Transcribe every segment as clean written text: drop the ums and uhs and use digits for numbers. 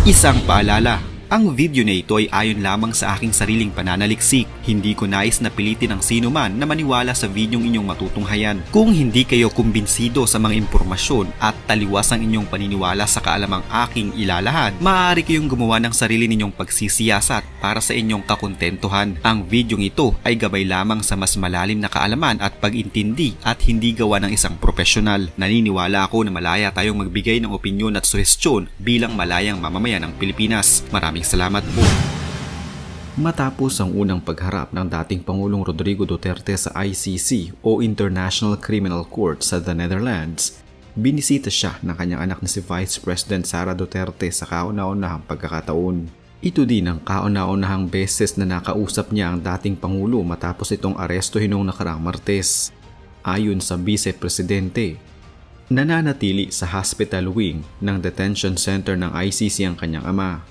Isang paalala, ang video na ito ay ayon lamang sa aking sariling pananaliksik. Hindi ko nais na pilitin ang sino man na maniwala sa videong inyong matutunghayan. Kung hindi kayo kumbinsido sa mga impormasyon at taliwas ang inyong paniniwala sa kaalamang aking ilalahad, maaari kayong gumawa ng sarili ninyong pagsisiyasat para sa inyong kakontentuhan. Ang videong ito ay gabay lamang sa mas malalim na kaalaman at pag-intindi at hindi gawa ng isang profesional. Naniniwala ako na malaya tayong magbigay ng opinyon at suhestyon bilang malayang mamamayan ng Pilipinas. Maraming salamat po. Matapos ang unang pagharap ng dating Pangulong Rodrigo Duterte sa ICC o International Criminal Court sa The Netherlands, binisita siya ng kanyang anak na si Vice President Sara Duterte sa kauna-unahang pagkakataon. Ito din ang kauna-unahang beses na nakausap niya ang dating Pangulo matapos itong arestuhin noong nakaraang Martes. Ayon sa Vice Presidente, nananatili sa hospital wing ng detention center ng ICC ang kanyang ama.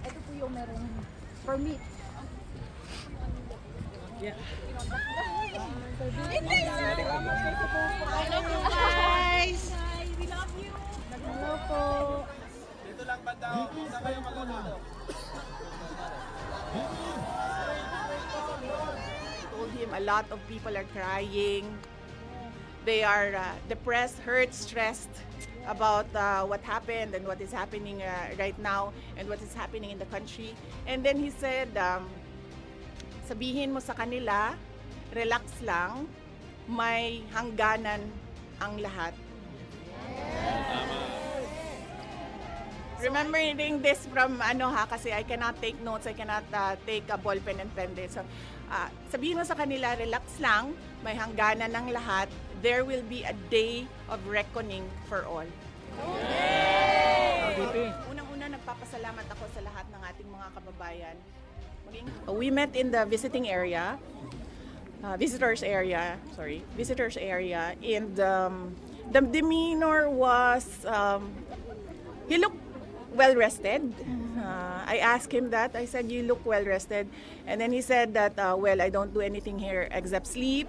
Ito po yung meron permit. Yeah. Hello po guys! Hi, we love you! Hello po! Dito lang banda ako. Saan kayo magkakalo? Told him a lot of people are crying. They are depressed, hurt, stressed about what happened and what is happening right now and what is happening in the country. And then he said, sabihin mo sa kanila, relax lang, may hangganan ang lahat. Remembering this from kasi I cannot take notes, I cannot take a ball pen and pen this. So, sabihin mo sa kanila, relax lang, may hangganan ng lahat. There will be a day of reckoning for all. Unang-una, nagpapasalamat ako sa lahat ng ating mga kababayan. We met in the visitors area, and the demeanor was, he looked well rested. I asked him that. I said, "You look well rested," and then he said that, "Well, I don't do anything here except sleep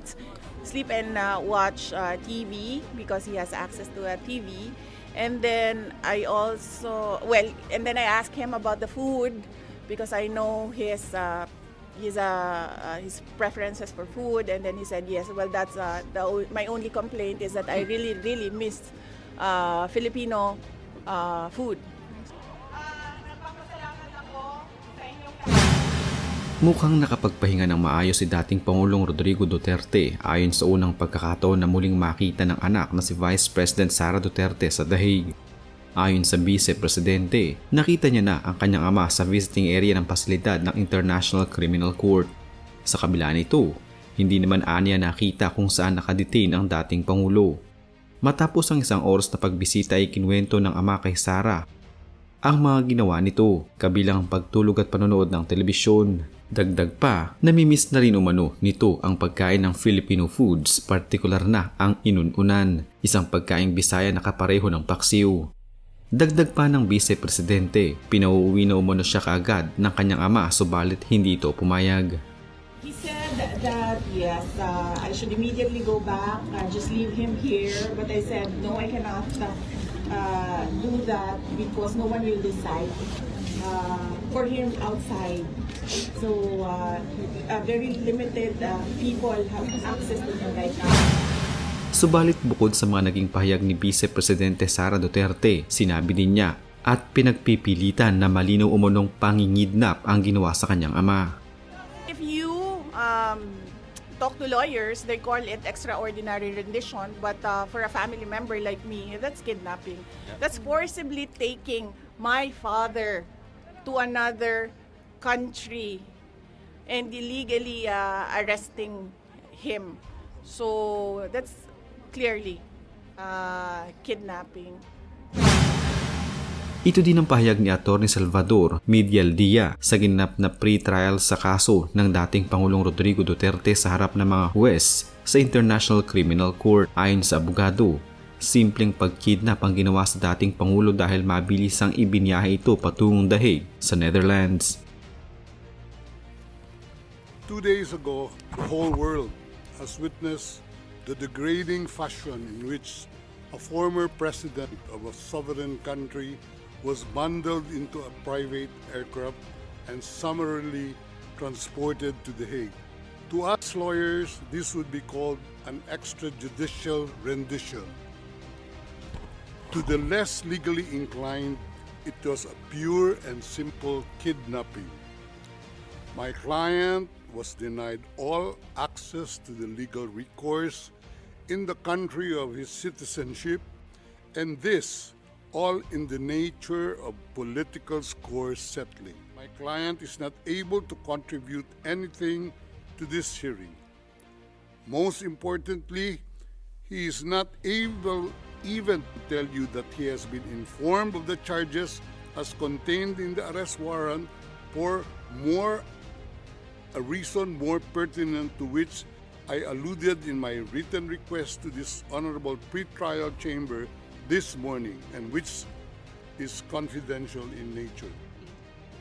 and watch TV because he has access to a TV." And then I asked him about the food because I know his preferences for food. And then he said, "Yes, well, that's my only complaint is that I really miss Filipino food." Mukhang nakapagpahinga ng maayos si dating Pangulong Rodrigo Duterte ayon sa unang pagkakataon na muling makita ng anak na si Vice President Sara Duterte sa The Hague. Ayon sa Vice Presidente, nakita niya na ang kanyang ama sa visiting area ng pasilidad ng International Criminal Court. Sa kabila nito, hindi naman aniya nakita kung saan nakadetain ang dating Pangulo. Matapos ang isang oras na pagbisita ay kinuwento ng ama kay Sara ang mga ginawa nito, kabilang pagtulog at panonood ng telebisyon. Dagdag pa, namimiss na rin umano nito ang pagkain ng Filipino foods, partikular na ang inununan, isang pagkaing Bisaya na kapareho ng paksiw. Dagdag pa ng Vice Presidente, pinauuwi na umano siya kaagad ng kanyang ama subalit hindi ito pumayag. He said that yes, I should immediately go back, just leave him here. But I said, no, I cannot do that because no one will decide for him outside. So very limited people have access to him right now. Subalit bukod sa mga naging pahayag ni Vice Presidente Sara Duterte, sinabi din niya at pinagpipilitan na malinaw umunong pangingidnap ang ginawa sa kanyang ama. If you talk to lawyers, they call it extraordinary rendition, but for a family member like me, that's kidnapping. That's forcibly taking my father to another country and illegally arresting him. So that's clearly kidnapping. Ito din ang pahayag ni Atty. Salvador Medialdia sa ginanap na pre-trial sa kaso ng dating Pangulong Rodrigo Duterte sa harap ng mga huwes sa International Criminal Court. Ayon sa abogado, simpleng pagkidnap ang ginawa sa dating Pangulo dahil mabilis ang ibinyahe ito patungong The Hague sa Netherlands. 2 days ago, the whole world has witnessed the degrading fashion in which a former president of a sovereign country was bundled into a private aircraft and summarily transported to The Hague. To us lawyers, this would be called an extrajudicial rendition. To the less legally inclined, it was a pure and simple kidnapping. My client was denied all access to the legal recourse in the country of his citizenship, and this all in the nature of political score settling. My client is not able to contribute anything to this hearing. Most importantly, he is not able even to tell you that he has been informed of the charges as contained in the arrest warrant for a reason more pertinent to which I alluded in my written request to this honorable pretrial chamber this morning, and which is confidential in nature.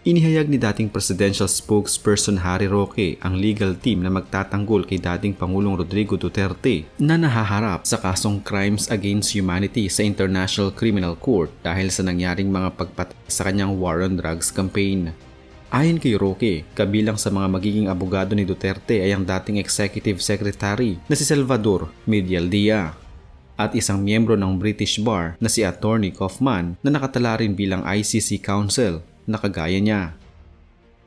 Inihayag ni dating presidential spokesperson Harry Roque ang legal team na magtatanggol kay dating Pangulong Rodrigo Duterte na nahaharap sa kasong crimes against humanity sa International Criminal Court dahil sa nangyaring mga pagpatay sa kanyang war on drugs campaign. Ayon kay Roque, kabilang sa mga magiging abogado ni Duterte ay ang dating Executive Secretary na si Salvador Medialdea at isang miyembro ng British Bar na si Attorney Kaufman na nakatala rin bilang ICC Counsel na kagaya niya.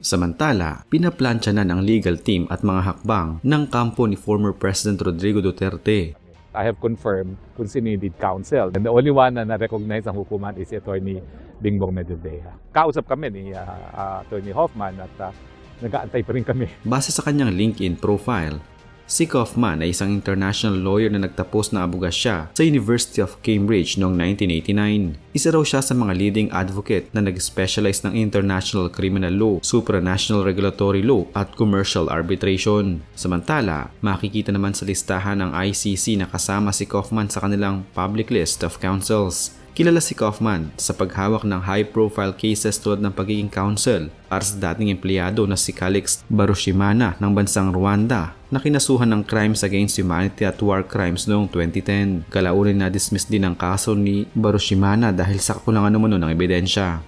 Samantala, pinaplansya na ng legal team at mga hakbang ng kampo ni former President Rodrigo Duterte. I have confirmed kung sino yung lead counsel. And the only one na na-recognize ang hukuman is si Attorney Bingbong Medialdea. Kausap kami ni Attorney Hoffman at nag-aantay pa rin kami. Base sa kanyang LinkedIn profile, si Kaufman ay isang international lawyer na nagtapos ng abogasya sa University of Cambridge noong 1989. Isa raw siya sa mga leading advocate na nag-specialize ng international criminal law, supranational regulatory law at commercial arbitration. Samantala, makikita naman sa listahan ng ICC na kasama si Kaufman sa kanilang public list of counsels. Kilala si Kaufman sa paghawak ng high-profile cases tulad ng pagiging counsel para sa dating empleyado na si Calix Barushimana ng bansang Rwanda na kinasuhan ng crimes against humanity at war crimes noong 2010. Kalaunin na dismiss din ang kaso ni Barushimana dahil sa kakulangan umano ng ebidensya.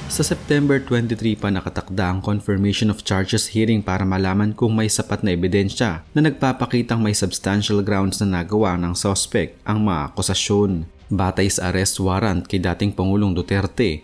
Sa September 23 pa nakatakda ang confirmation of charges hearing para malaman kung may sapat na ebidensya na nagpapakitang may substantial grounds na nagawa ng suspect ang mga akusasyon. Batay sa arrest warrant kay dating Pangulong Duterte,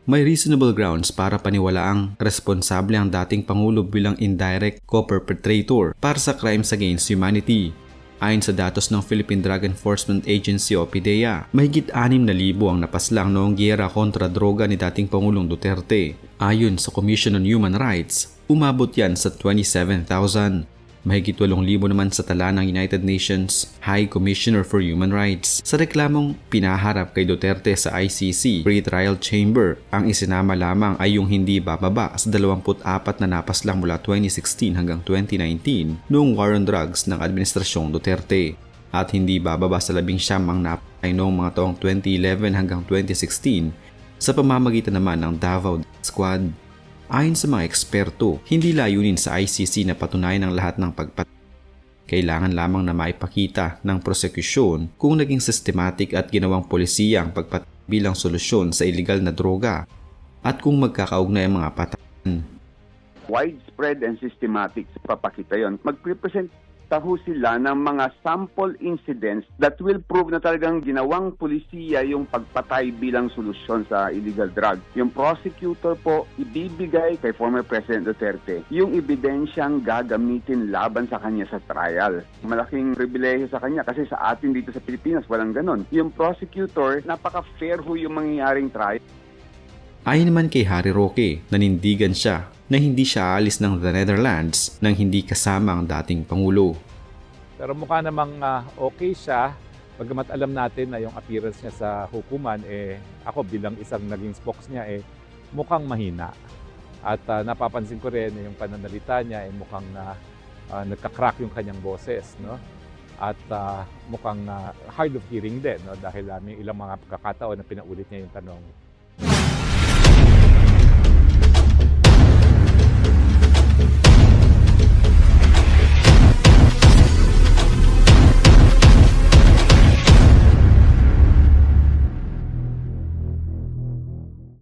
may reasonable grounds para paniwalaang responsable ang dating Pangulo bilang indirect co-perpetrator para sa crimes against humanity. Ayon sa datos ng Philippine Drug Enforcement Agency o PDEA, mahigit 6,000 ang napaslang noong giyera kontra droga ni dating Pangulong Duterte. Ayon sa Commission on Human Rights, umabot yan sa 27,000. Mahigit 8,000 naman sa tala ng United Nations High Commissioner for Human Rights. Sa reklamong pinaharap kay Duterte sa ICC Pre-Trial Chamber, ang isinama lamang ay yung hindi bababa sa 24 na napaslang mula 2016 hanggang 2019 noong war on drugs ng Administrasyong Duterte at hindi bababa sa 19 ang napatay noong mga taong 2011 hanggang 2016 sa pamamagitan naman ng Davao Squad. Ayon sa mga eksperto, hindi layunin sa ICC na patunayan ang lahat ng pagpatay. Kailangan lamang na maipakita ng prosekusyon kung naging systematic at ginawang polisiya ang pagpatay bilang solusyon sa illegal na droga at kung magkakaugnay ang mga patayan. Widespread and systematic sa papakita yon. Magprepresent taho sila ng mga sample incidents that will prove na talagang ginawang pulisiya yung pagpatay bilang solusyon sa illegal drug. Yung prosecutor po ibibigay kay former President Duterte yung ebidensyang gagamitin laban sa kanya sa trial. Malaking pribilehyo sa kanya kasi sa atin dito sa Pilipinas walang ganon. Yung prosecutor, napaka-fair ho yung mangyayaring trial. Ayon naman kay Harry Roque, nanindigan siya na hindi siya aalis ng the Netherlands nang hindi kasama ang dating Pangulo. Pero mukha namang okay siya, bagamat alam natin na yung appearance niya sa hukuman, ako bilang isang naging spokes niya, mukhang mahina. At napapansin ko rin na yung pananalita niya, mukhang nagka-crack yung kanyang boses. No? At mukhang hard of hearing din, no? Dahil may ilang mga pagkakataon na pinaulit niya yung tanong,